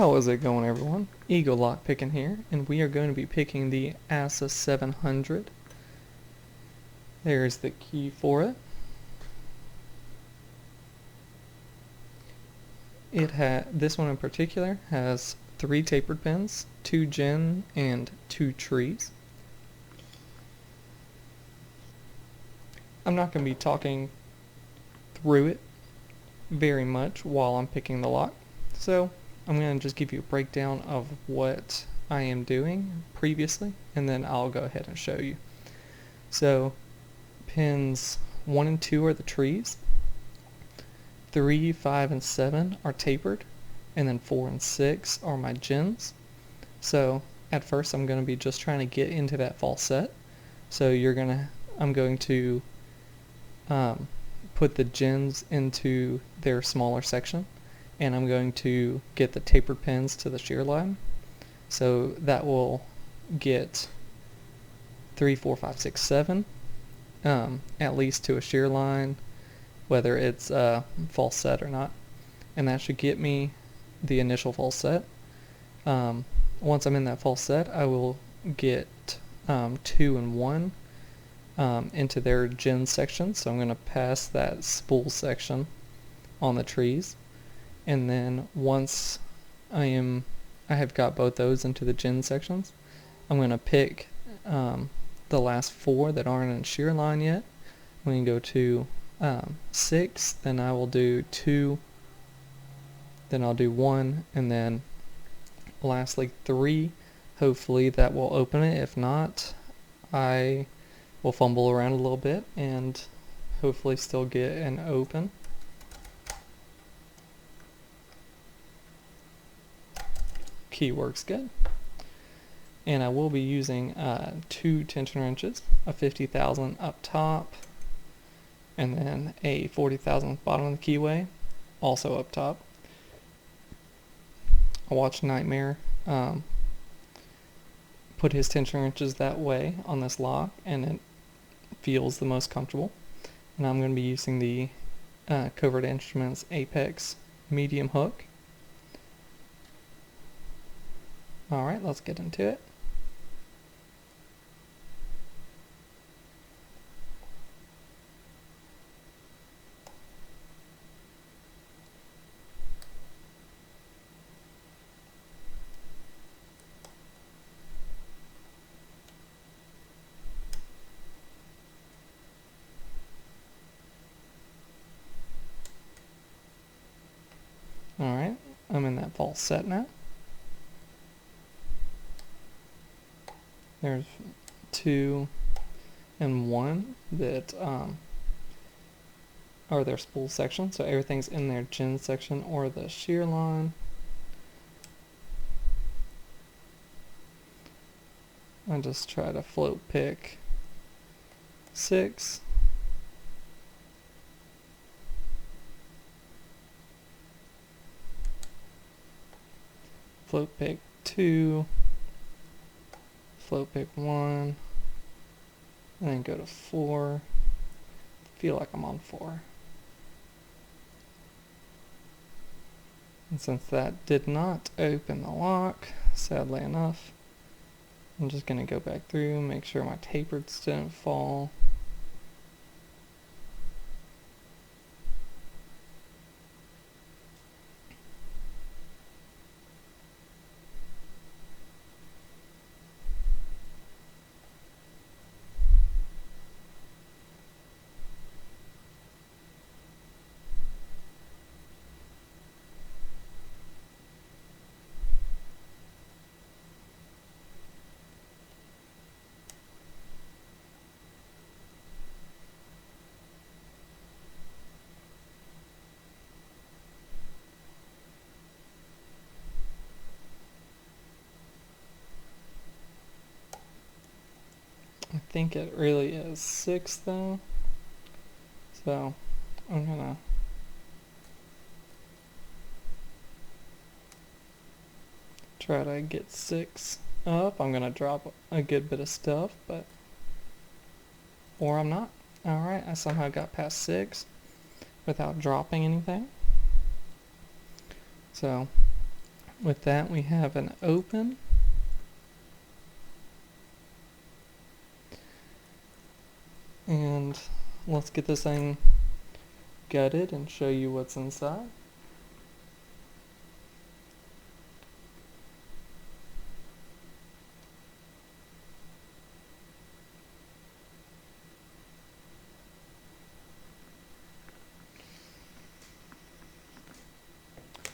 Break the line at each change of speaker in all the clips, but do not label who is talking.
How is it going, everyone? Eagle Lock picking here, and we are going to be picking the Assa 700. There's the key for it. This one in particular has 3 tapered pins, 2 gin, and 2 trees. I'm not going to be talking through it very much while I'm picking the lock, so I'm going to just give you a breakdown of what I am doing previously, and then I'll go ahead and show you. So pins 1 and 2 are the trees, 3, 5, and 7 are tapered, and then 4 and 6 are my gins. So at first I'm going to be just trying to get into that falset. So I'm going to put the gins into their smaller section, and I'm going to get the tapered pins to the shear line. So that will get 3, 4, 5, 6, 7 at least to a shear line, whether it's falset or not, and that should get me the initial falset. Once I'm in that falset, I will get 2 and 1 into their gin section, so I'm going to pass that spool section on the trees, and then once I have got both those into the gin sections, I'm going to pick the last 4 that aren't in shear line yet. I'm going to go to 6, then I will do 2, then I'll do 1, and then lastly 3. Hopefully that will open it. If not, I will fumble around a little bit and hopefully still get an open. Key works good. And I will be using 2 tension wrenches, a 50,000 up top, and then a 40,000 bottom of the keyway, also up top. I watched Nightmare put his tension wrenches that way on this lock, and it feels the most comfortable. And I'm going to be using the Covert Instruments Apex medium hook. Alright, let's get into it. Alright, I'm in that falset now. There's 2 and 1 that are their spool section, so everything's in their gin section or the shear line. I just try to float pick 6. Float pick 2. Float pick 1, and then go to 4. Feel like I'm on 4. And since that did not open the lock, sadly enough, I'm just going to go back through, make sure my tapereds didn't fall. I think it really is 6 though, so I'm gonna try to get 6 up. I'm gonna drop a good bit of stuff, or I'm not. Alright, I somehow got past 6 without dropping anything. So With that, we have an open. And let's get this thing gutted and show you what's inside.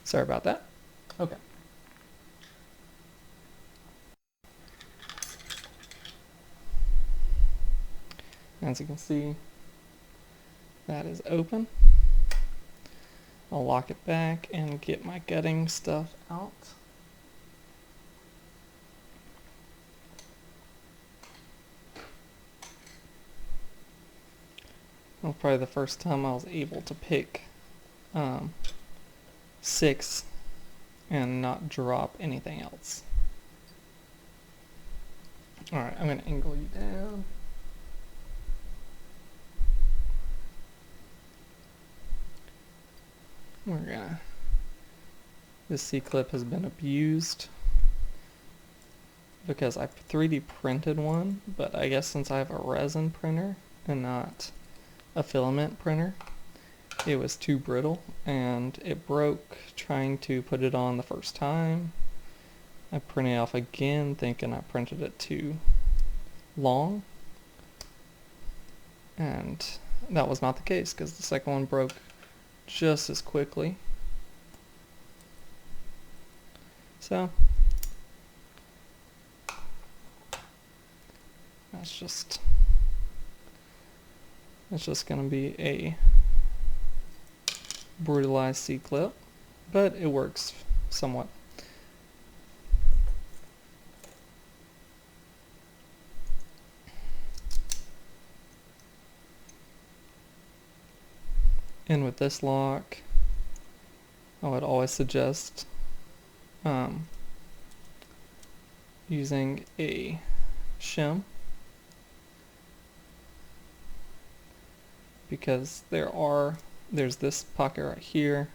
Sorry about that. Okay. As you can see, that is open. I'll lock it back and get my gutting stuff out. That was probably the first time I was able to pick 6 and not drop anything else. Alright, I'm going to angle you down. This C-clip has been abused because I 3D printed one, but I guess since I have a resin printer and not a filament printer, it was too brittle and it broke trying to put it on the first time. I printed it off again thinking I printed it too long, and that was not the case because the second one broke just as quickly. So it's just gonna be a brutalized C-clip, but it works somewhat. And with this lock, I would always suggest using a shim, because there's this pocket right here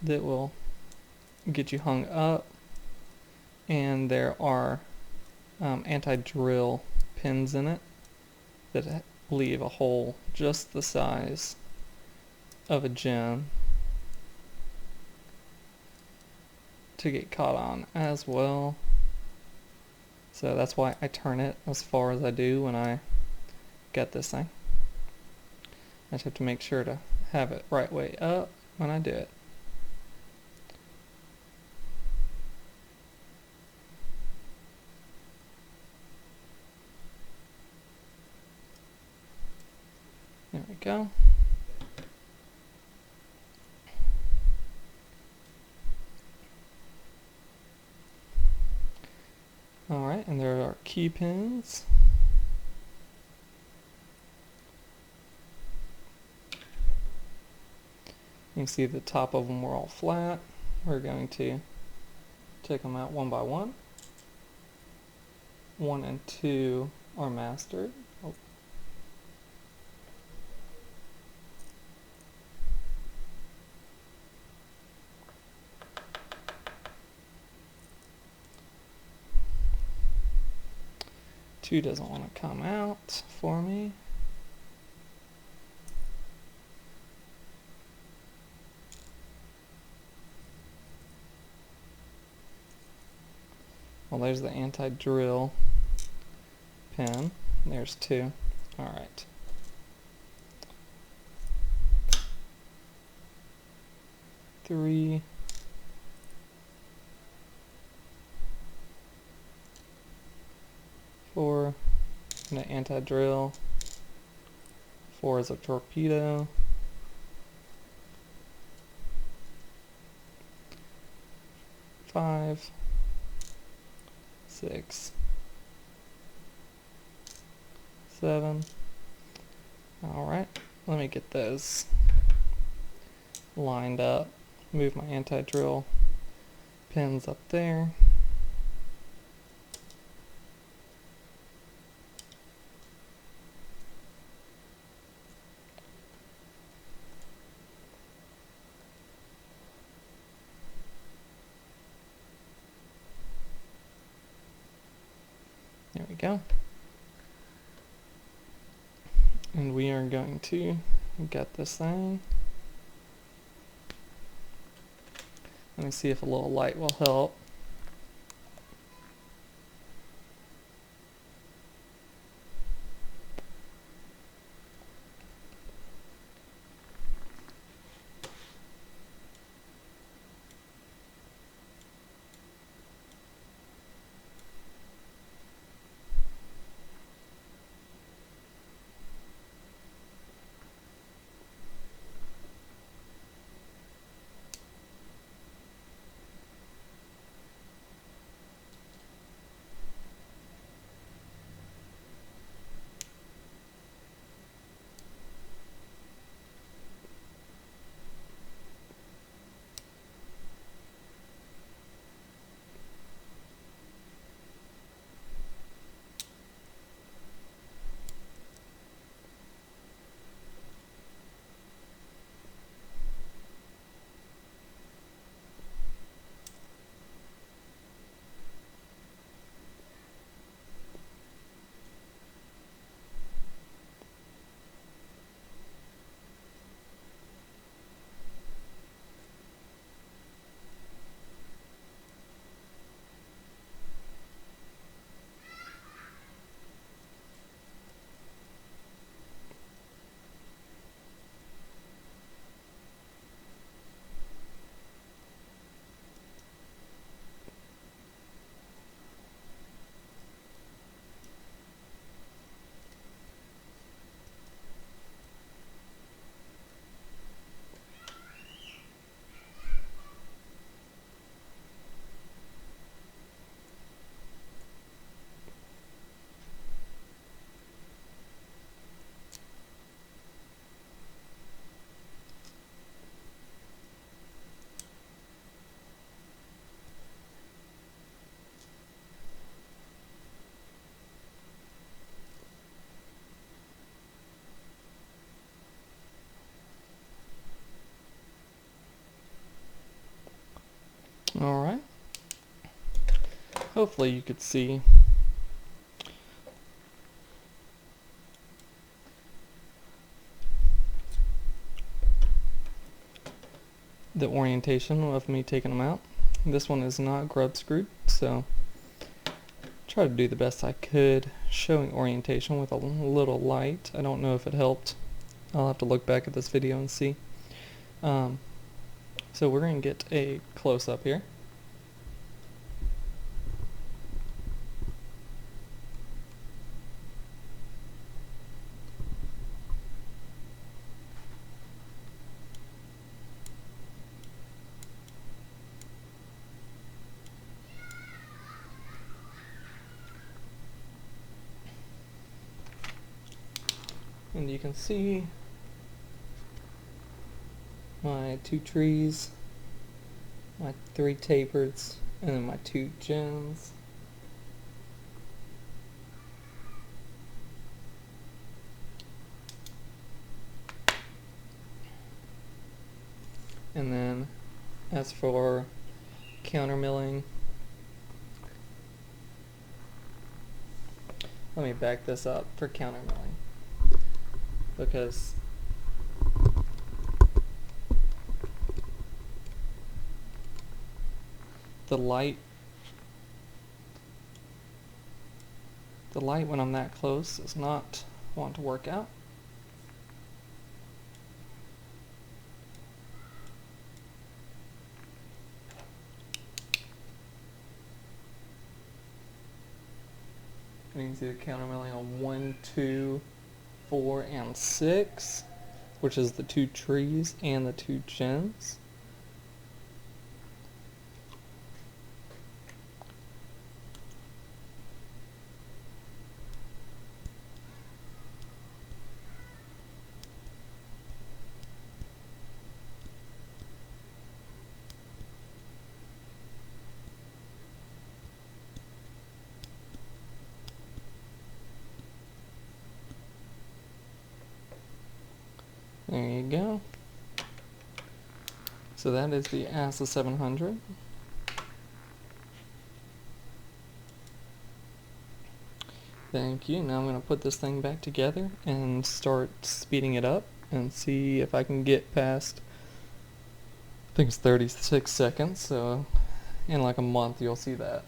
that will get you hung up, and there are anti-drill pins in it that leave a hole just the size of a gem to get caught on as well. So that's why I turn it as far as I do when I get this thing. I just have to make sure to have it right way up when I do it. There we go. Alright, and there are key pins. You can see the top of them were all flat. We're going to take them out one by one. 1 and 2 are mastered. Oh. Two doesn't want to come out for me. Well, there's the anti-drill pin. There's 2. Alright. Three. Four. And the anti-drill. 4 is a torpedo. 5. 6. 7. Alright, let me get those lined up. Move my anti-drill pins up there. go. And we are going to get this thing. Let me see if a little light will help. Alright. Hopefully you could see the orientation of me taking them out. This one is not grub screwed, so try to do the best I could showing orientation with a little light. I don't know if it helped. I'll have to look back at this video and see. So we're going to get a close-up here. And you can see my 2 trees, my 3 tapards, and then my 2 gens. And then as for counter milling, let me back this up for counter milling, because the light when I'm that close does not want to work out. And you can see the counter milling on 1, 2, 4, and 6, which is the 2 trees and the 2 gens. There you go. So that is the Assa 700. Thank you. Now I'm going to put this thing back together and start speeding it up and see if I can get past, I think it's 36 seconds, so in like a month you'll see that.